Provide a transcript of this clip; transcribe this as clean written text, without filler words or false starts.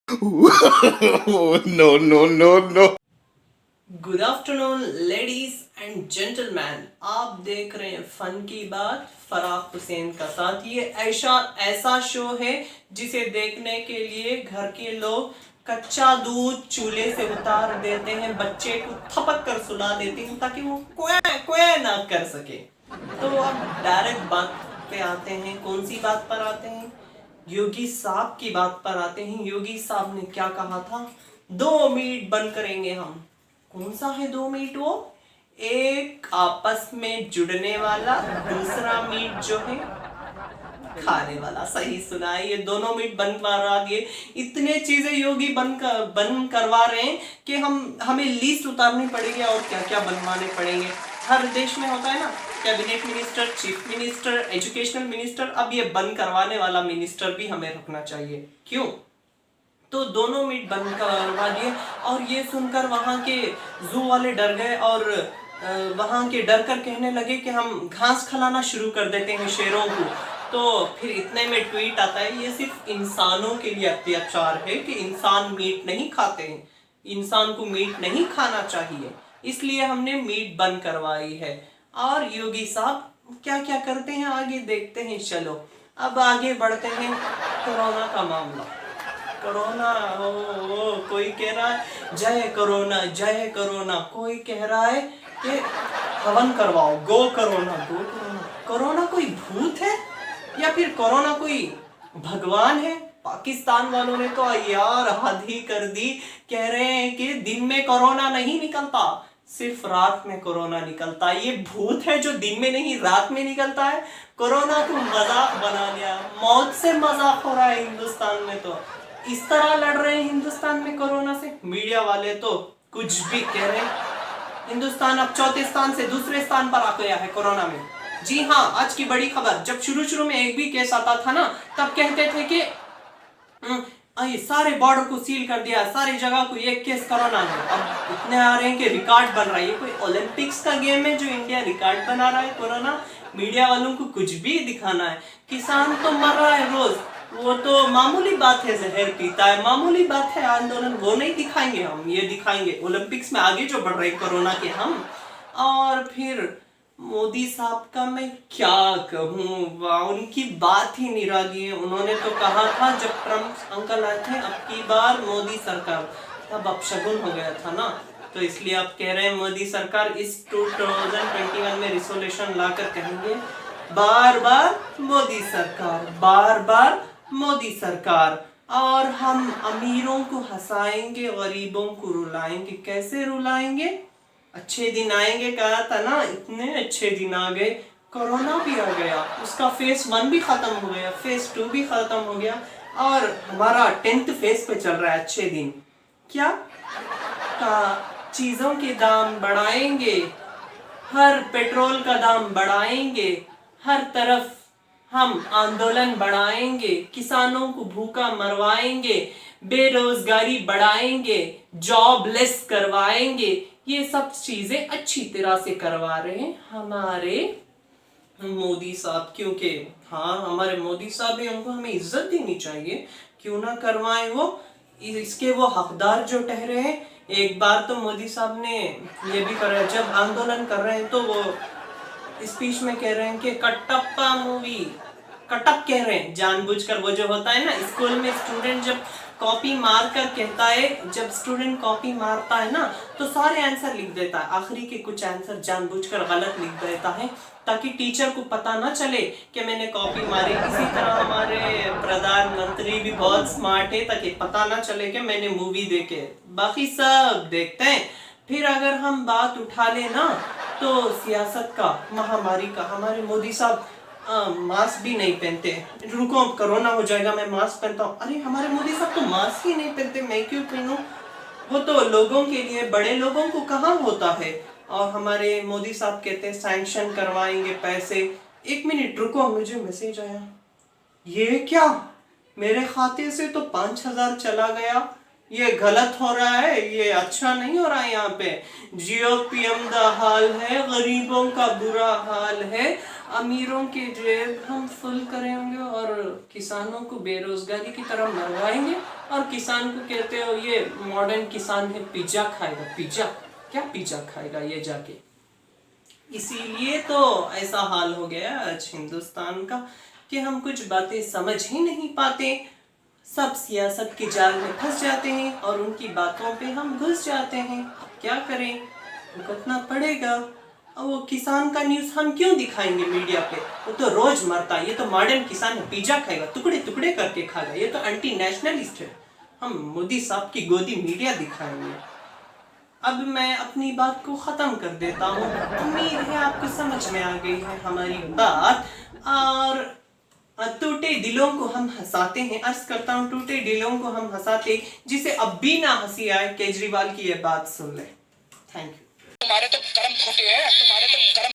No, no, no, no. Good afternoon ladies and gentleman. आप देख रहे हैं फन की बात फराक हुसैन का साथ। ये ऐसा ऐसा शो है जिसे देखने के लिए घर के लोग कच्चा दूध चूल्हे से उतार देते हैं, बच्चे को थपक कर सुला देते हैं ताकि वो कोया कोया ना कर सके। तो अब डायरेक्ट बात पे आते हैं। कौन सी बात पर आते हैं? योगी साहब की बात पर आते हैं। योगी साहब ने क्या कहा था? 2 मीट बंद करेंगे हम। कौन सा है 2 मीट? वो एक आपस में जुड़ने वाला, दूसरा मीट जो है खाने वाला। सही सुना है। ये दोनों मीट बंद करवा दिए। इतने चीजें योगी बंद करवा रहे हैं कि हमें लिस्ट उतारनी पड़ेगी और क्या क्या बनवाने पड़ेंगे। हर देश में होता है ना, cabinet minister, chief minister, educational minister. अब ये बंद करवाने वाला मिनिस्टर भी हमें रखना चाहिए। क्यों? तो दोनों मीट बंद करवा दिए। और ये सुनकर वहां के जू वाले डर गए और वहां के डर कर कहने लगे कि हम घास खिलाना शुरू कर देते हैं शेरों को। तो फिर इतने में ट्वीट आता है, ये सिर्फ इंसानों के लिए अत्याचार है कि इंसान मीट नहीं खाते हैं, इंसान को मीट नहीं खाना चाहिए, इसलिए हमने मीट बंद करवाई है। और योगी साहब क्या क्या करते हैं आगे देखते हैं। चलो अब आगे बढ़ते हैं। कोरोना का मामला। कोरोना हो कोई कह रहा है जय कोरोना जय कोरोना, कोई कह रहा है कि हवन करवाओ, गो कोरोना गो कोरोना। कोरोना कोई भूत है या फिर कोरोना कोई भगवान है? पाकिस्तान वालों ने तो यार हद ही कर दी। कह रहे हैं कि दिन में कोरोना नहीं निकलता, सिर्फ रात में कोरोना निकलता है। ये भूत है जो दिन में नहीं रात में निकलता है। कोरोना को मजाक बना लिया। मौत से मजाक हो रहा है हिंदुस्तान में। तो इस तरह लड़ रहे हैं हिंदुस्तान में कोरोना से। मीडिया वाले तो कुछ भी कह रहे हैं। हिंदुस्तान अब चौथे स्थान से दूसरे स्थान पर आ गया है कोरोना में। जी हाँ, आज की बड़ी खबर। जब शुरू शुरू में एक भी केस आता था ना, तब कहते थे कि सारे बॉर्डर को सील कर दिया, सारी जगह को एक केस कोरोना है। अब इतने आ रहे हैं कि रिकॉर्ड बन रहा है। ये कोई ओलंपिक्स का गेम है जो इंडिया रिकॉर्ड बना रहा है कोरोना? मीडिया वालों को कुछ भी दिखाना है। किसान तो मर रहा है रोज, वो तो मामूली बात है, जहर पीता है, मामूली बात है आंदोलन, वो नहीं दिखाएंगे हम, ये दिखाएंगे ओलंपिक्स में आगे जो बढ़ रहे कोरोना के हम। और फिर मोदी साहब का मैं क्या कहूँ, उनकी बात ही निराली है। उन्होंने तो कहा था जब ट्रम्प अंकल आए थे अब की बार मोदी सरकार, तब अपशगुन हो गया था ना। तो इसलिए आप कह रहे हैं मोदी सरकार इस 2021 में रिसोल्यूशन लाकर कहेंगे बार बार मोदी सरकार, बार बार मोदी सरकार। और हम अमीरों को हंसाएंगे, गरीबों को रुलाएंगे। कैसे रुलाएंगे? अच्छे दिन आएंगे कहा था ना, इतने अच्छे दिन आ गए, कोरोना भी आ गया, उसका फेस 1 भी खत्म हो गया, फेस 2 भी खत्म हो गया, और हमारा 10th फेस पे चल रहा है अच्छे दिन। क्या का चीजों के दाम बढ़ाएंगे, हर पेट्रोल का दाम बढ़ाएंगे, हर तरफ हम आंदोलन बढ़ाएंगे, किसानों को भूखा मरवाएंगे, बेरोजगारी बढ़ाएंगे, जॉबलेस करवाएंगे। ये सब चीजें अच्छी तरह से करवा रहे हैं हमारे मोदी साहब। क्योंकि हाँ, हमारे मोदी साहब है, उनको हमें इज्जत देनी चाहिए। क्यों ना करवाएं वो, इसके वो हकदार जो ठहरे हैं। एक बार तो मोदी साहब ने ये भी करा, जब आंदोलन कर रहे हैं तो वो स्पीच में कह रहे हैं कि कटप्पा मूवी, कटप कह रहे हैं जानबूझकर। वो जो होता है ना स्कूल में, स्टूडेंट जब कॉपी मार कर कहता है, जब स्टूडेंट कॉपी मारता है ना तो सारे आंसर लिख देता है, आखिरी के कुछ आंसर जानबूझकर गलत लिख देता है ताकि टीचर को पता ना चले कि मैंने कॉपी मारी। इसी तरह हमारे प्रधानमंत्री भी बहुत स्मार्ट है ताकि पता ना चले कि मैंने मूवी देखे, बाकी सब देखते हैं। फिर अगर हम बात उठा ले ना तो सियासत का, महामारी का, हमारे मोदी साहब मास्क भी नहीं पहनते। रुको कोरोना हो जाएगा मैं मास्क पहनता हूँ। अरे हमारे मोदी साहब तो मास्क ही नहीं पहनते, मैं क्यों पहनूं? वो तो लोगों के लिए, बड़े लोगों को कहाँ होता है। और हमारे मोदी साहब कहते हैं सैंक्शन करवाएंगे पैसे। 1 मिनट रुको, मुझे मैसेज आया। ये क्या, मेरे खाते से तो 5,000 चला गया, ये गलत हो रहा है, ये अच्छा नहीं हो रहा है। यहाँ पे जियो पीएम दा हाल है, गरीबों का बुरा हाल है। अमीरों के जेब हम फुल करेंगे और किसानों को बेरोजगारी की तरह मरवाएंगे, और किसान को कहते हो ये मॉडर्न किसान है, पिज्जा खाएगा। पिज्जा क्या पिज्जा खाएगा ये जाके। इसीलिए तो ऐसा हाल हो गया आज हिंदुस्तान का कि हम कुछ बातें समझ ही नहीं पाते, सब सियासत के जाल में फंस जाते हैं और उनकी बातों पे हम घुस जाते हैं। क्या करें, भुगतना पड़ेगा। और वो किसान का न्यूज़ हम क्यों दिखाएंगे मीडिया पे, वो तो रोज मरता है, ये तो मॉडर्न किसान है, पिज्जा खाएगा, टुकड़े टुकड़े करके खाएगा, ये तो एंटी नेशनलिस्ट है। हम मोदी साहब की गोदी मीडिया दिखाएंगे। अब मैं अपनी बात को ख़त्म कर देता हूँ। उम्मीद है आपको समझ में आ गई है हमारी बात। और टूटे दिलों को हम हंसाते हैं, अर्ज करता हूँ टूटे दिलों को हम हंसाते, जिसे अब भी ना हंसी आए केजरीवाल की ये बात सुन ले। Thank you. तुम्हारे तो कर्म फूटे हैं, तुम्हारे तो कर्म